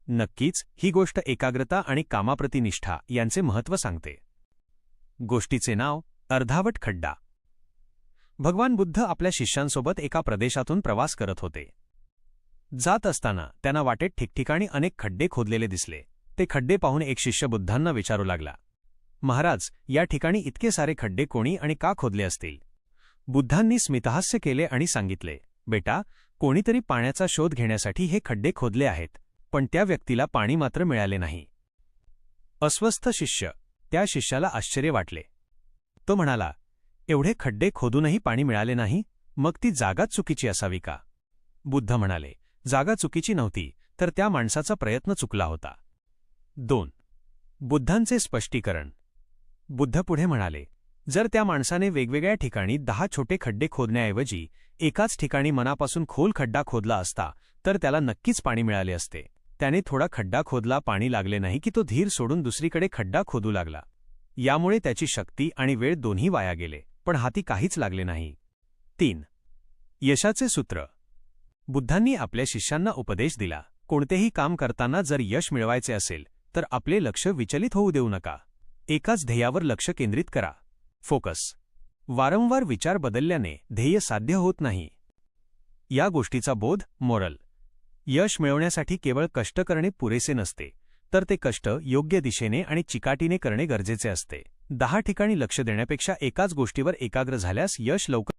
नक्कीच ही गोष्ट एकाग्रता आणि कामाप्रती निष्ठा यांचे महत्त्व सांगते. गोष्टीचे नाव अर्धावट खड्डा. भगवान बुद्ध आपल्या शिष्यांसोबत एका प्रदेशातून प्रवास करत होते. जात असताना त्यांना वाटेत ठिकठिकाणी अनेक खड्डे खोदलेले दिसले. ते खड्डे पाहून एक शिष्य बुद्धांना विचारू लागला, महाराज, या ठिकाणी इतके सारे खड्डे कोणी आणि का खोदले असतील? बुद्धांनी स्मितहास्य केले आणि सांगितले, बेटा, कोणीतरी पाण्याचा शोध घेण्यासाठी हे खड्डे खोदले आहेत, पण त्या व्यक्तीला पाणी मात्र मिळाले नाही. अस्वस्थ शिष्य. त्या शिष्याला आश्चर्य वाटले. तो म्हणाला, एवढे खड्डे खोदूनही पाणी मिळाले नाही, मग ती जागाच चुकीची असावी का? बुद्ध म्हणाले, जागा चुकीची नव्हती, तर त्या माणसाचा प्रयत्न चुकला होता. 2. बुद्धांचे स्पष्टीकरण. बुद्ध पुढे म्हणाले, जर त्या माणसाने वेगवेगळ्या ठिकाणी 10 छोटे खड्डे खोदण्याऐवजी एकाच ठिकाणी मनापासून खोल खड्डा खोदला असता तर त्याला नक्कीच पाणी मिळाले असते. त्याने थोडा खड्डा खोदला, पाणी लागले नाही की तो धीर सोडून दुसरीकडे खड्डा खोदू लागला. यामुळे त्याची शक्ती आणि वेळ दोन्ही वाया गेले, पण हाती काहीच लागले नाही. 3. यशाचे सूत्र. बुद्धांनी आपल्या शिष्यांना उपदेश दिला, कोणतेही काम करताना जर यश मिळवायचे असेल तर आपले लक्ष विचलित होऊ देऊ नका. एकाच ध्येयावर लक्ष केंद्रित करा. फोकस. वारंवार विचार बदलल्याने ध्येय साध्य होत नाही. या गोष्टीचा बोध. मोरल. यश मिळवण्यासाठी केवळ कष्ट करणे पुरेसे नसते, तर ते कष्ट योग्य दिशेने आणि चिकाटीने करणे गरजेचे असते. 10 ठिकाणी लक्ष देण्यापेक्षा एकाच गोष्टीवर एकाग्र झाल्यास यश लवकर